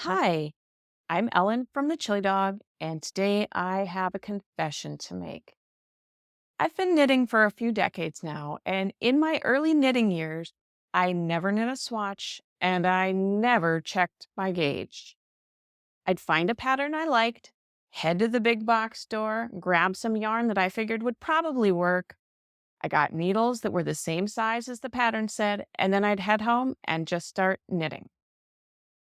Hi, I'm Ellen from the Chili Dog, and today I have a confession to make. I've been knitting for a few decades now, and in my early knitting years, I never knit a swatch and I never checked my gauge. I'd find a pattern I liked, head to the big box store, grab some yarn that I figured would probably work. I got needles that were the same size as the pattern said, and then I'd head home and just start knitting.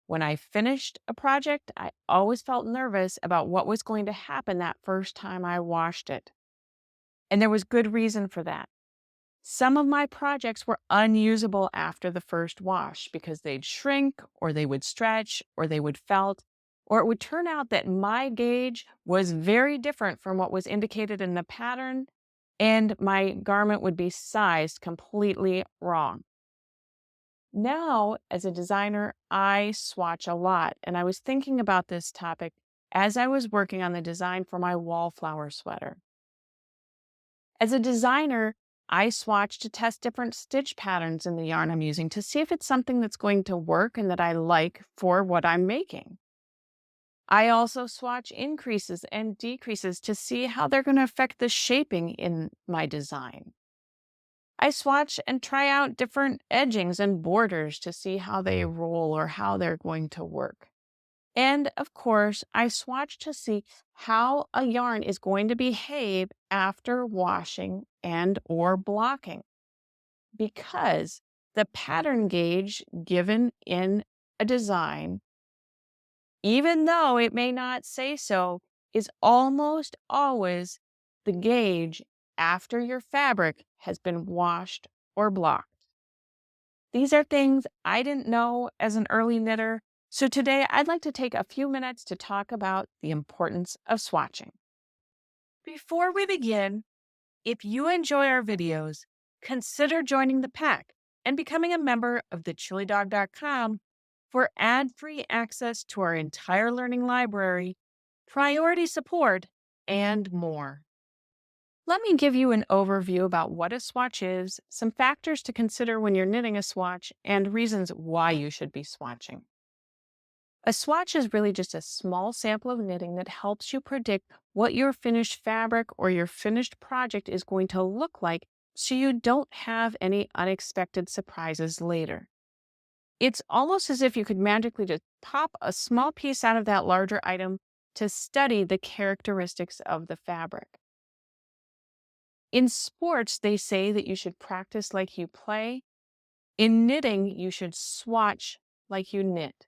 When I finished a project, I always felt nervous about what was going to happen that first time I washed it. And there was good reason for that. Some of my projects were unusable after the first wash because they'd shrink, or they would stretch, or they would felt, or it would turn out that my gauge was very different from what was indicated in the pattern, and my garment would be sized completely wrong. Now, as a designer, I swatch a lot, and I was thinking about this topic as I was working on the design for my wallflower sweater. As a designer, I swatch to test different stitch patterns in the yarn I'm using to see if it's something that's going to work and that I like for what I'm making. I also swatch increases and decreases to see how they're going to affect the shaping in my design. I swatch and try out different edgings and borders to see how they roll or how they're going to work. And of course, I swatch to see how a yarn is going to behave after washing and or blocking because the pattern gauge given in a design, even though it may not say so, is almost always the gauge after your fabric has been washed or blocked. These are things I didn't know as an early knitter, so today I'd like to take a few minutes to talk about the importance of swatching. Before we begin, if you enjoy our videos, consider joining the pack and becoming a member of thechilidog.com for ad-free access to our entire learning library, priority support, and more. Let me give you an overview about what a swatch is, some factors to consider when you're knitting a swatch, and reasons why you should be swatching. A swatch is really just a small sample of knitting that helps you predict what your finished fabric or your finished project is going to look like so you don't have any unexpected surprises later. It's almost as if you could magically just pop a small piece out of that larger item to study the characteristics of the fabric. In sports, they say that you should practice like you play. In knitting, you should swatch like you knit.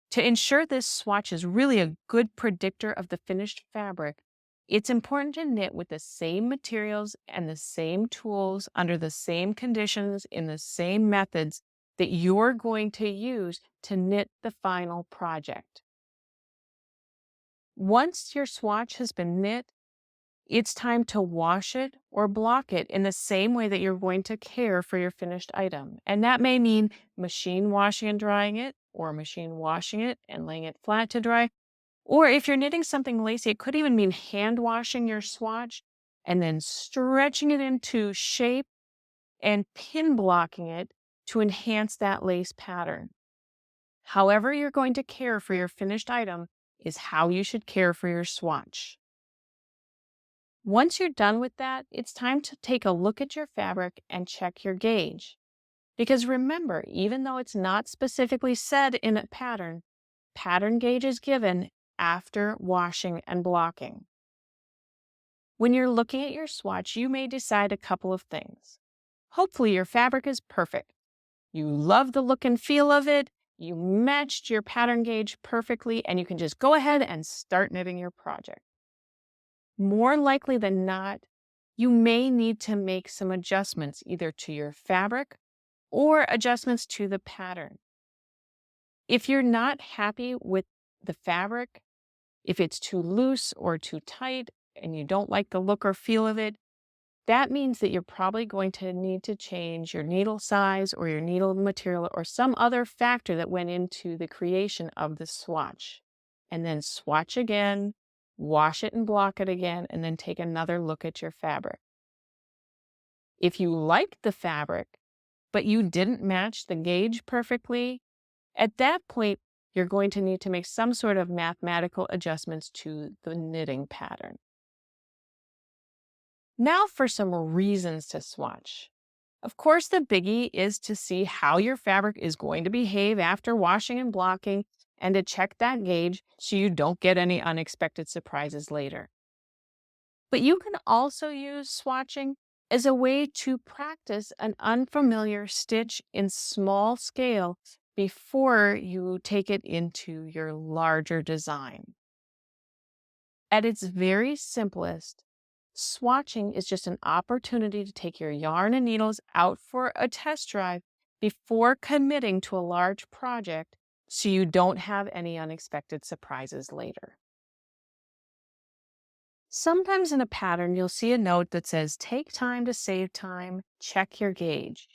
To ensure this swatch is really a good predictor of the finished fabric, it's important to knit with the same materials and the same tools under the same conditions in the same methods that you're going to use to knit the final project. Once your swatch has been knit, it's time to wash it or block it in the same way that you're going to care for your finished item. And that may mean machine washing and drying it, or machine washing it and laying it flat to dry. Or if you're knitting something lacy, it could even mean hand washing your swatch and then stretching it into shape and pin blocking it to enhance that lace pattern. However you're going to care for your finished item is how you should care for your swatch. Once you're done with that, it's time to take a look at your fabric and check your gauge. Because remember, even though it's not specifically said in a pattern, pattern gauge is given after washing and blocking. When you're looking at your swatch, you may decide a couple of things. Hopefully your fabric is perfect. You love the look and feel of it, you matched your pattern gauge perfectly, and you can just go ahead and start knitting your project. More likely than not, you may need to make some adjustments either to your fabric or adjustments to the pattern. If you're not happy with the fabric, if it's too loose or too tight and you don't like the look or feel of it, that means that you're probably going to need to change your needle size or your needle material or some other factor that went into the creation of the swatch. And then swatch again, wash it and block it again, and then take another look at your fabric. If you like the fabric, but you didn't match the gauge perfectly, at that point, you're going to need to make some sort of mathematical adjustments to the knitting pattern. Now for some reasons to swatch. Of course, the biggie is to see how your fabric is going to behave after washing and blocking and to check that gauge so you don't get any unexpected surprises later. But you can also use swatching as a way to practice an unfamiliar stitch in small scale before you take it into your larger design. At its very simplest, swatching is just an opportunity to take your yarn and needles out for a test drive before committing to a large project so you don't have any unexpected surprises later. Sometimes in a pattern, you'll see a note that says, take time to save time, check your gauge.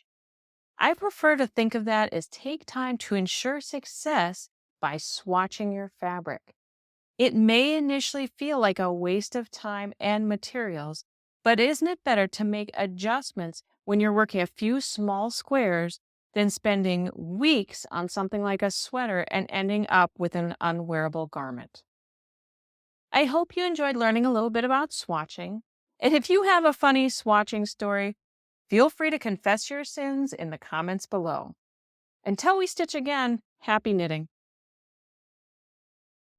I prefer to think of that as take time to ensure success by swatching your fabric. It may initially feel like a waste of time and materials, but isn't it better to make adjustments when you're working a few small squares than spending weeks on something like a sweater and ending up with an unwearable garment? I hope you enjoyed learning a little bit about swatching. And if you have a funny swatching story, feel free to confess your sins in the comments below. Until we stitch again, happy knitting.